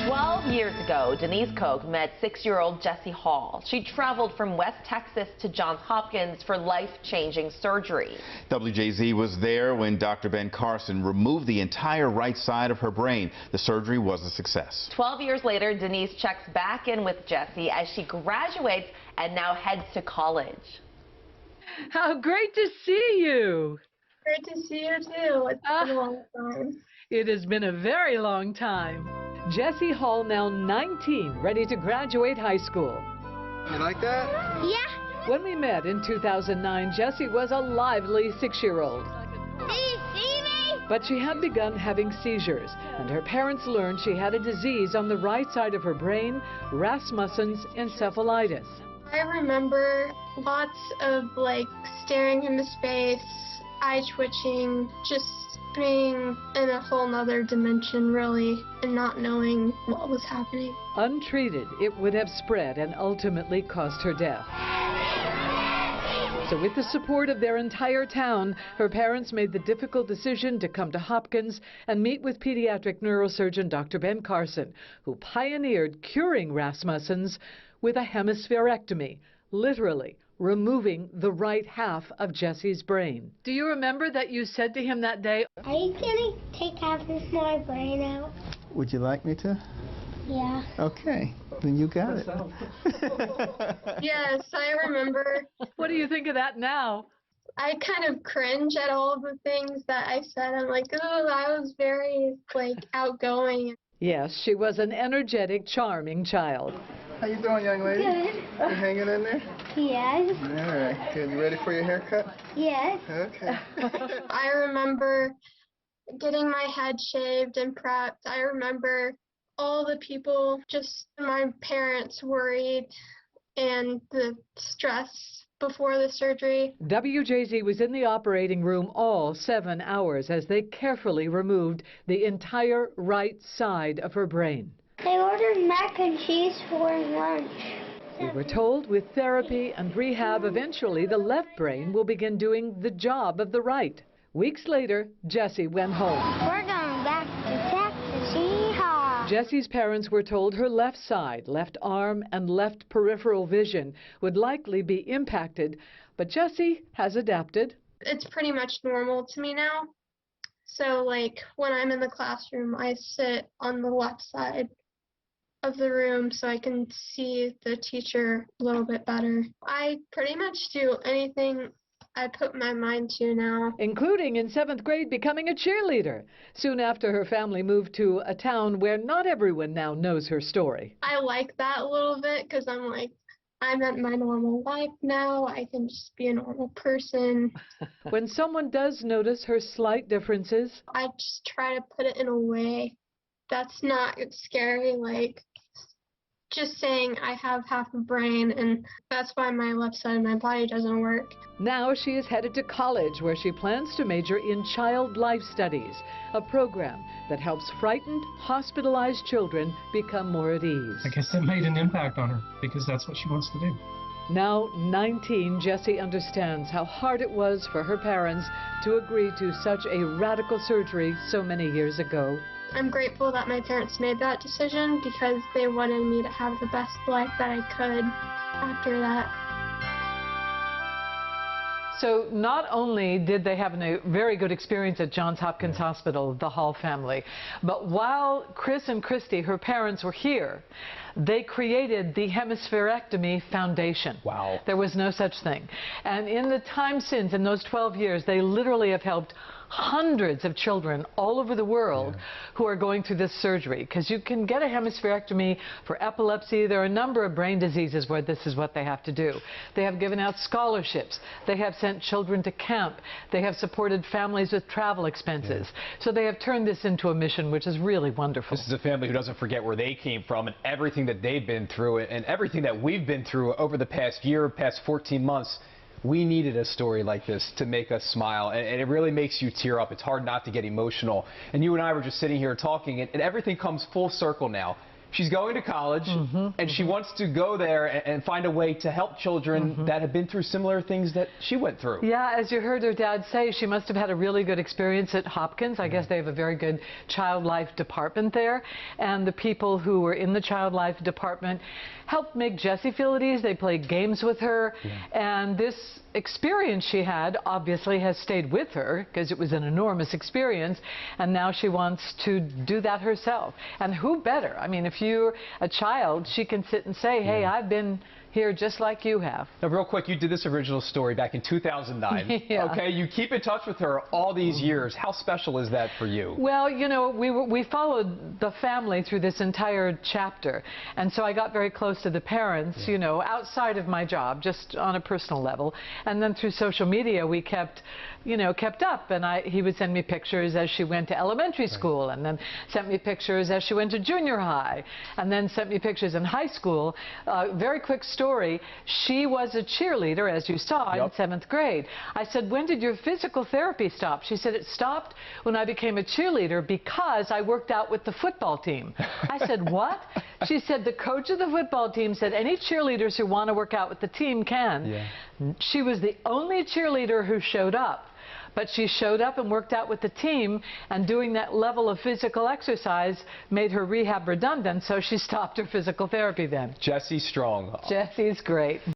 12 years ago, Denise Koch met 6-year-old Jessie Hall. She traveled from West Texas to Johns Hopkins for life-changing surgery. WJZ was there when Dr. Ben Carson removed the entire right side of her brain. The surgery was a success. 12 years later, Denise checks back in with Jessie as she graduates and now heads to college. How great to see you. Great to see you too. It's been a long time. It has been a very long time. Jessie Hall, now 19, ready to graduate high school. You like that? Yeah. When we met in 2009, Jessie was a lively 6-year-old. Do you see me? But she had begun having seizures, and her parents learned she had a disease on the right side of her brain, Rasmussen's encephalitis. I remember lots of staring into space, eye twitching, just being in a whole nother dimension really, and not knowing what was happening. Untreated, it would have spread and ultimately caused her death. So with the support of their entire town, her parents made the difficult decision to come to Hopkins and meet with pediatric neurosurgeon Dr. Ben Carson, who pioneered curing Rasmussen's with a hemispherectomy, literally removing the right half of Jessie's brain. Do you remember that you said to him that day, "Are you going to take half of my brain out?" Would you like me to? Yeah. Okay, then you got it. Yes, I remember. What do you think of that now? I kind of cringe at all of the things that I said. I'm like, oh, I was very outgoing. Yes, she was an energetic, charming child. How you doing, young lady? Good. You hanging in there? Yes. All right, good. You ready for your haircut? Yes. Okay. I remember getting my head shaved and prepped. I remember all the people, just my parents worried, and the stress before the surgery. WJZ was in the operating room all 7 hours as they carefully removed the entire right side of her brain. They ordered mac and cheese for lunch. We were told with therapy and rehab, eventually the left brain will begin doing the job of the right. Weeks later, Jessie went home. We're going back to Texas. Yeehaw! Jessie's parents were told her left side, left arm, and left peripheral vision would likely be impacted, but Jessie has adapted. It's pretty much normal to me now. So when I'm in the classroom, I sit on the left side of the room so I can see the teacher a little bit better. I pretty much do anything I put my mind to now. Including in 7th grade becoming a cheerleader, soon after her family moved to a town where not everyone now knows her story. I like that a little bit because I'm at my normal life now. I can just be a normal person. When someone does notice her slight differences, I just try to put it in a way that's not scary, just saying I have half a brain and that's why my left side of my body doesn't work. now she is headed to college where she plans to major in child life studies, a program that helps frightened, hospitalized children become more at ease. I guess it made an impact on her because that's what she wants to do. Now 19, Jessie understands how hard it was for her parents to agree to such a radical surgery so many years ago. I'm grateful that my parents made that decision because they wanted me to have the best life that I could after that. So not only did they have a very good experience at Johns Hopkins Hospital, the Hall family, but while Chris and Christy, her parents, were here, they created the Hemispherectomy Foundation. Wow. There was no such thing. And in the time since, in those 12 years, they literally have helped hundreds of children all over the world who are going through this surgery, because you can get a hemispherectomy for epilepsy. There are a number of brain diseases where this is what they have to do. They have given out scholarships. They have sent children to camp. They have supported families with travel expenses. So they have turned this into a mission which is really wonderful. This is a family who doesn't forget where they came from and everything that they've been through and everything that we've been through over the past year, past 14 months. We needed a story like this to make us smile, and it really makes you tear up. It's hard not to get emotional. And you and I were just sitting here talking, and everything comes full circle now. She's going to college, and she wants to go there and find a way to help children that have been through similar things that she went through. Yeah, as you heard her dad say, she must have had a really good experience at Hopkins. I guess they have a very good child life department there. And the people who were in the child life department helped make Jessie feel at ease. They played games with her. And this experience she had obviously has stayed with her because it was an enormous experience. And now she wants to do that herself. And who better? I mean, if you're a child, she can sit and say, hey, I've been here just like you have. Now, real quick, you did this original story back in 2009. Okay, you keep in touch with her all these years. How special is that for you? Well, you know, we followed the family through this entire chapter, and so I got very close to the parents, you know, outside of my job, just on a personal level. And then through social media, we kept up, and he would send me pictures as she went to elementary school, and then sent me pictures as she went to junior high, and then sent me pictures in high school. Very quick story. She was a cheerleader, as you saw, in 7th grade. I said, when did your physical therapy stop? She said, it stopped when I became a cheerleader because I worked out with the football team. I said, what? She said, the coach of the football team said any cheerleaders who want to work out with the team can. She was the only cheerleader who showed up. But she showed up and worked out with the team, and doing that level of physical exercise made her rehab redundant, so she stopped her physical therapy then. Jessie Strong. Jessie's great.